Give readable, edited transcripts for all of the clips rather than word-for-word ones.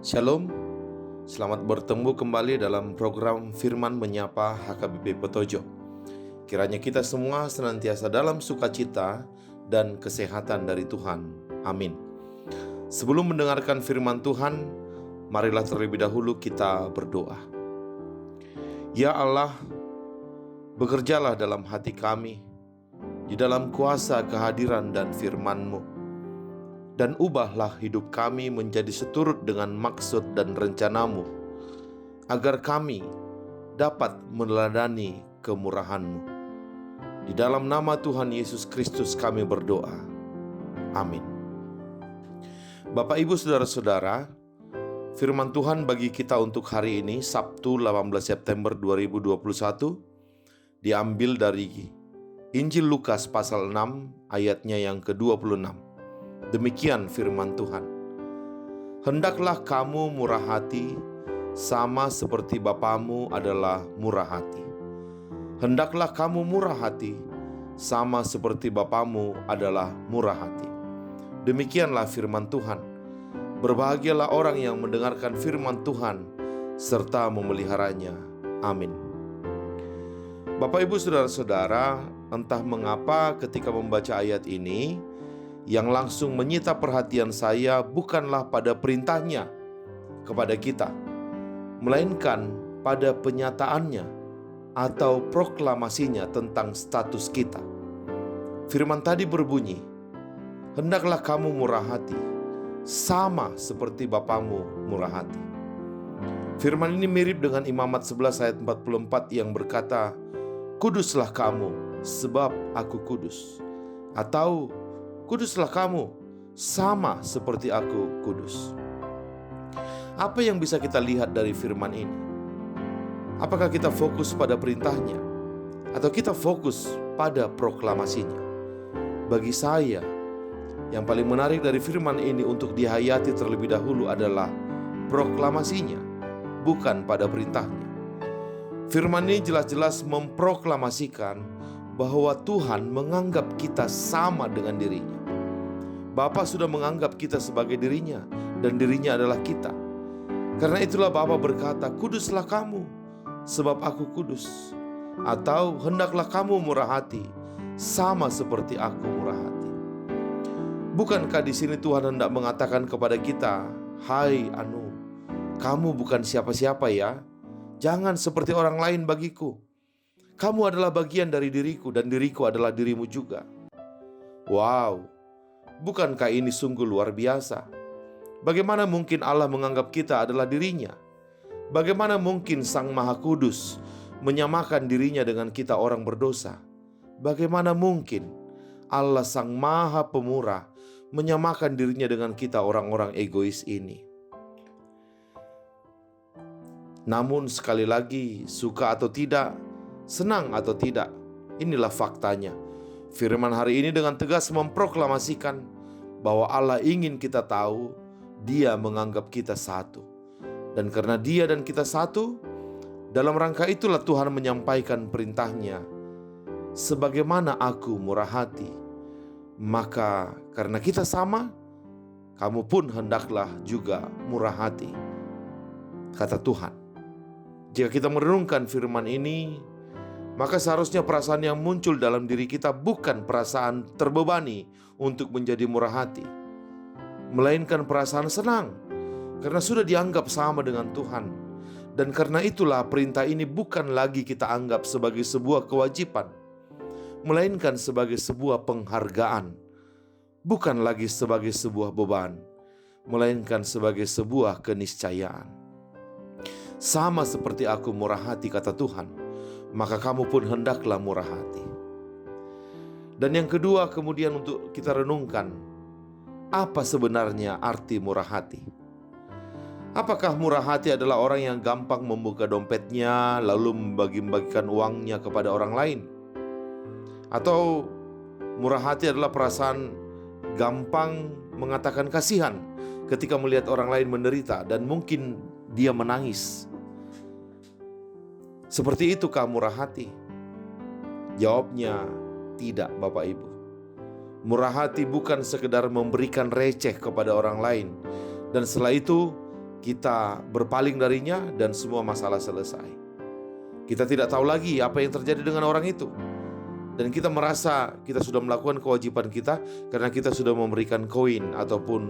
Shalom, selamat bertemu kembali dalam program Firman Menyapa HKBP Petojo. Kiranya kita semua senantiasa dalam sukacita dan kesehatan dari Tuhan. Amin. Sebelum mendengarkan firman Tuhan, marilah terlebih dahulu kita berdoa. Ya Allah, bekerjalah dalam hati kami, di dalam kuasa kehadiran dan firman-Mu. Dan ubahlah hidup kami menjadi seturut dengan maksud dan rencana-Mu, agar kami dapat meneladani kemurahan-Mu. Di dalam nama Tuhan Yesus Kristus kami berdoa. Amin. Bapak, Ibu, Saudara-saudara, firman Tuhan bagi kita untuk hari ini, Sabtu 18 September 2021, diambil dari Injil Lukas pasal 6 ayatnya yang ke-26. Demikian firman Tuhan. Hendaklah kamu murah hati, sama seperti Bapamu adalah murah hati. Hendaklah kamu murah hati, sama seperti Bapamu adalah murah hati. Demikianlah firman Tuhan. Berbahagialah orang yang mendengarkan firman Tuhan, serta memeliharanya. Amin. Bapak, Ibu, Saudara-saudara, entah mengapa ketika membaca ayat ini, yang langsung menyita perhatian saya bukanlah pada perintahnya kepada kita, melainkan pada penyataannya atau proklamasinya tentang status kita. Firman tadi berbunyi, hendaklah kamu murah hati, sama seperti Bapamu murah hati. Firman ini mirip dengan Imamat 11 ayat 44 yang berkata, kuduslah kamu sebab aku kudus. Atau kuduslah kamu, sama seperti aku kudus. Apa yang bisa kita lihat dari firman ini? Apakah kita fokus pada perintahnya? Atau kita fokus pada proklamasinya? Bagi saya, yang paling menarik dari firman ini untuk dihayati terlebih dahulu adalah proklamasinya, bukan pada perintahnya. Firman ini jelas-jelas memproklamasikan bahwa Tuhan menganggap kita sama dengan dirinya. Bapa sudah menganggap kita sebagai dirinya, dan dirinya adalah kita. Karena itulah Bapa berkata, kuduslah kamu, sebab aku kudus. Atau hendaklah kamu murah hati, sama seperti aku murah hati. Bukankah di sini Tuhan hendak mengatakan kepada kita, hai Anu, kamu bukan siapa-siapa ya. Jangan seperti orang lain bagiku. Kamu adalah bagian dari diriku, dan diriku adalah dirimu juga. Wow, bukankah ini sungguh luar biasa? Bagaimana mungkin Allah menganggap kita adalah dirinya? Bagaimana mungkin Sang Maha Kudus menyamakan dirinya dengan kita orang berdosa? Bagaimana mungkin Allah Sang Maha Pemurah menyamakan dirinya dengan kita orang-orang egois ini? Namun sekali lagi, suka atau tidak, senang atau tidak, inilah faktanya. Firman hari ini dengan tegas memproklamasikan bahwa Allah ingin kita tahu Dia menganggap kita satu. Dan karena Dia dan kita satu, dalam rangka itulah Tuhan menyampaikan perintahnya, sebagaimana aku murah hati, maka karena kita sama, kamu pun hendaklah juga murah hati, kata Tuhan. Jika kita merenungkan firman ini, maka seharusnya perasaan yang muncul dalam diri kita bukan perasaan terbebani untuk menjadi murah hati, melainkan perasaan senang karena sudah dianggap sama dengan Tuhan. Dan karena itulah perintah ini bukan lagi kita anggap sebagai sebuah kewajiban, melainkan sebagai sebuah penghargaan. Bukan lagi sebagai sebuah beban, melainkan sebagai sebuah keniscayaan. Sama seperti aku murah hati, kata Tuhan, maka kamu pun hendaklah murah hati. Dan yang kedua kemudian untuk kita renungkan, apa sebenarnya arti murah hati? Apakah murah hati adalah orang yang gampang membuka dompetnya lalu membagi-bagikan uangnya kepada orang lain? Atau murah hati adalah perasaan gampang mengatakan kasihan ketika melihat orang lain menderita dan mungkin dia menangis? Seperti itukah murah hati? Jawabnya tidak, Bapak Ibu. Murah hati bukan sekedar memberikan receh kepada orang lain, dan setelah itu kita berpaling darinya dan semua masalah selesai. Kita tidak tahu lagi apa yang terjadi dengan orang itu. Dan kita merasa kita sudah melakukan kewajiban kita karena kita sudah memberikan koin ataupun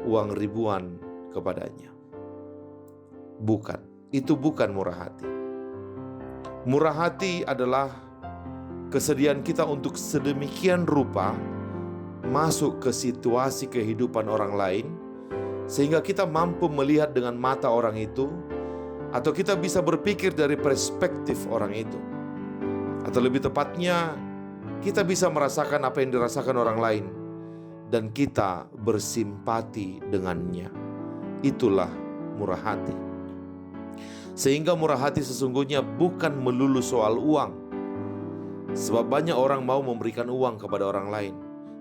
uang ribuan kepadanya. Bukan, itu bukan murah hati. Murah hati adalah kesediaan kita untuk sedemikian rupa masuk ke situasi kehidupan orang lain, sehingga kita mampu melihat dengan mata orang itu, atau kita bisa berpikir dari perspektif orang itu. Atau lebih tepatnya, kita bisa merasakan apa yang dirasakan orang lain, dan kita bersimpati dengannya. Itulah murah hati. Sehingga murah hati sesungguhnya bukan melulu soal uang. Sebab banyak orang mau memberikan uang kepada orang lain,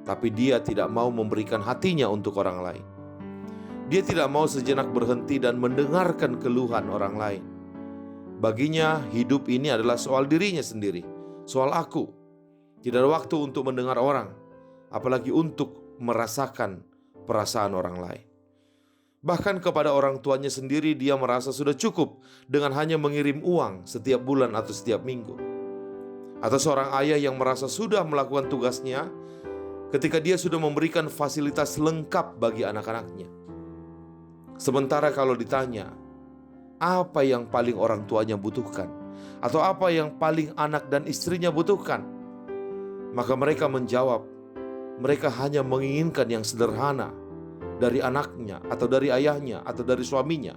tapi dia tidak mau memberikan hatinya untuk orang lain. Dia tidak mau sejenak berhenti dan mendengarkan keluhan orang lain. Baginya hidup ini adalah soal dirinya sendiri, soal aku. Tidak ada waktu untuk mendengar orang, apalagi untuk merasakan perasaan orang lain. Bahkan kepada orang tuanya sendiri dia merasa sudah cukup dengan hanya mengirim uang setiap bulan atau setiap minggu. Atau seorang ayah yang merasa sudah melakukan tugasnya ketika dia sudah memberikan fasilitas lengkap bagi anak-anaknya. Sementara kalau ditanya, apa yang paling orang tuanya butuhkan? Atau apa yang paling anak dan istrinya butuhkan? Maka mereka menjawab, mereka hanya menginginkan yang sederhana dari anaknya, atau dari ayahnya, atau dari suaminya,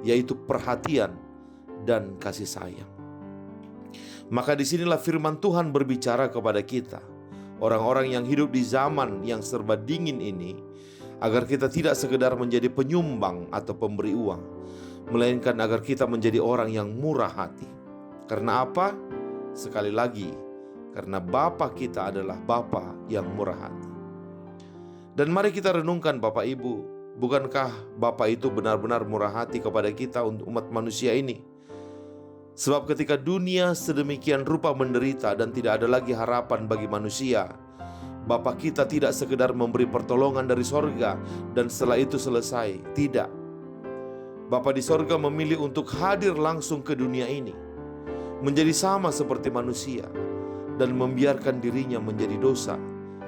yaitu perhatian dan kasih sayang. Maka disinilah firman Tuhan berbicara kepada kita, orang-orang yang hidup di zaman yang serba dingin ini, agar kita tidak sekedar menjadi penyumbang atau pemberi uang, melainkan agar kita menjadi orang yang murah hati. Karena apa? Sekali lagi, karena Bapa kita adalah Bapa yang murah hati. Dan mari kita renungkan Bapak Ibu, bukankah Bapa itu benar-benar murah hati kepada kita untuk umat manusia ini? Sebab ketika dunia sedemikian rupa menderita dan tidak ada lagi harapan bagi manusia, Bapa kita tidak sekedar memberi pertolongan dari sorga dan setelah itu selesai. Tidak. Bapa di sorga memilih untuk hadir langsung ke dunia ini, menjadi sama seperti manusia, dan membiarkan dirinya menjadi dosa,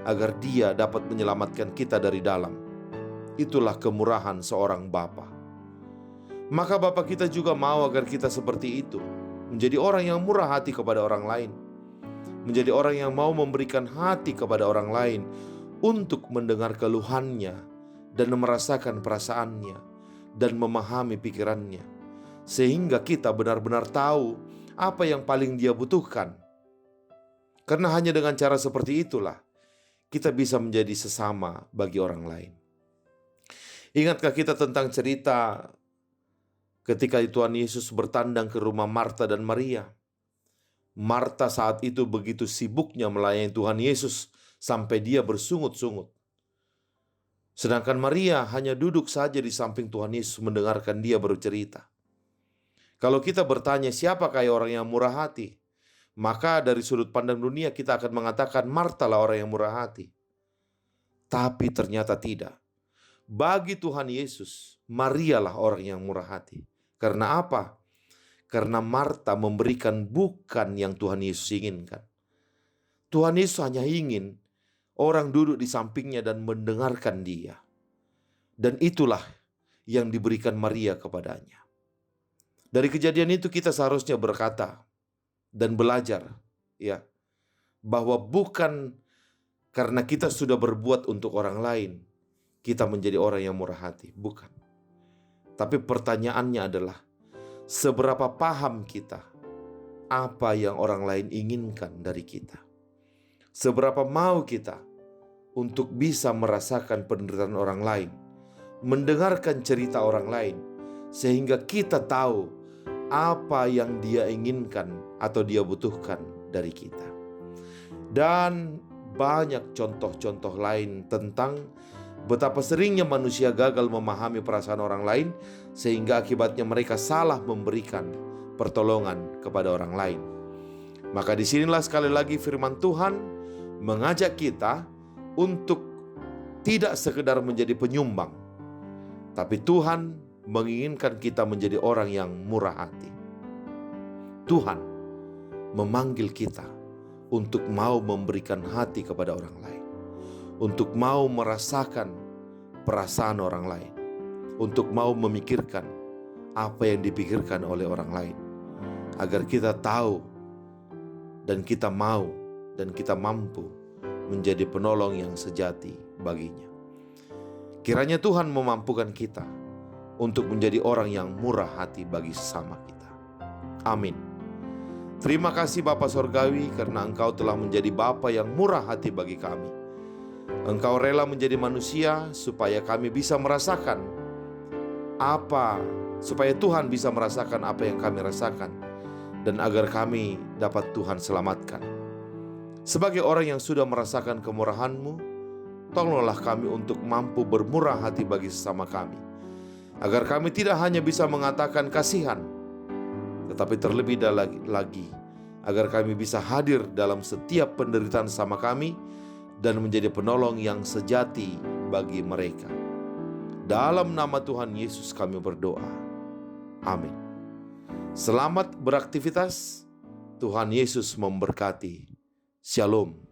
agar dia dapat menyelamatkan kita dari dalam. Itulah kemurahan seorang Bapa. Maka Bapa kita juga mau agar kita seperti itu, menjadi orang yang murah hati kepada orang lain, menjadi orang yang mau memberikan hati kepada orang lain untuk mendengar keluhannya dan merasakan perasaannya dan memahami pikirannya, sehingga kita benar-benar tahu apa yang paling dia butuhkan. Karena hanya dengan cara seperti itulah kita bisa menjadi sesama bagi orang lain. Ingatkah kita tentang cerita ketika Tuhan Yesus bertandang ke rumah Marta dan Maria? Marta saat itu begitu sibuknya melayani Tuhan Yesus sampai dia bersungut-sungut. Sedangkan Maria hanya duduk saja di samping Tuhan Yesus mendengarkan dia bercerita. Kalau kita bertanya siapakah orang yang murah hati, maka dari sudut pandang dunia kita akan mengatakan Marta lah orang yang murah hati. Tapi ternyata tidak. Bagi Tuhan Yesus, Maria lah orang yang murah hati. Karena apa? Karena Marta memberikan bukan yang Tuhan Yesus inginkan. Tuhan Yesus hanya ingin orang duduk di sampingnya dan mendengarkan dia. Dan itulah yang diberikan Maria kepadanya. Dari kejadian itu kita seharusnya berkata dan belajar, ya, bahwa bukan karena kita sudah berbuat untuk orang lain kita menjadi orang yang murah hati, bukan. Tapi pertanyaannya adalah seberapa paham kita apa yang orang lain inginkan dari kita? Seberapa mau kita untuk bisa merasakan penderitaan orang lain, mendengarkan cerita orang lain, sehingga kita tahu apa yang dia inginkan atau dia butuhkan dari kita. Dan banyak contoh-contoh lain tentang betapa seringnya manusia gagal memahami perasaan orang lain, sehingga akibatnya mereka salah memberikan pertolongan kepada orang lain. Maka disinilah sekali lagi firman Tuhan mengajak kita untuk tidak sekedar menjadi penyumbang, tapi Tuhan menginginkan kita menjadi orang yang murah hati. Tuhan memanggil kita untuk mau memberikan hati kepada orang lain, untuk mau merasakan perasaan orang lain, untuk mau memikirkan apa yang dipikirkan oleh orang lain, agar kita tahu dan kita mau dan kita mampu menjadi penolong yang sejati baginya. Kiranya Tuhan memampukan kita untuk menjadi orang yang murah hati bagi sesama kita. Amin. Terima kasih Bapa Sorgawi, karena Engkau telah menjadi Bapa yang murah hati bagi kami. Engkau rela menjadi manusia supaya kami bisa merasakan supaya Tuhan bisa merasakan apa yang kami rasakan, dan agar kami dapat Tuhan selamatkan. Sebagai orang yang sudah merasakan kemurahan-Mu, tolonglah kami untuk mampu bermurah hati bagi sesama kami, agar kami tidak hanya bisa mengatakan kasihan, tetapi terlebih lagi, agar kami bisa hadir dalam setiap penderitaan sama kami dan menjadi penolong yang sejati bagi mereka. Dalam nama Tuhan Yesus kami berdoa. Amin. Selamat beraktivitas. Tuhan Yesus memberkati. Shalom.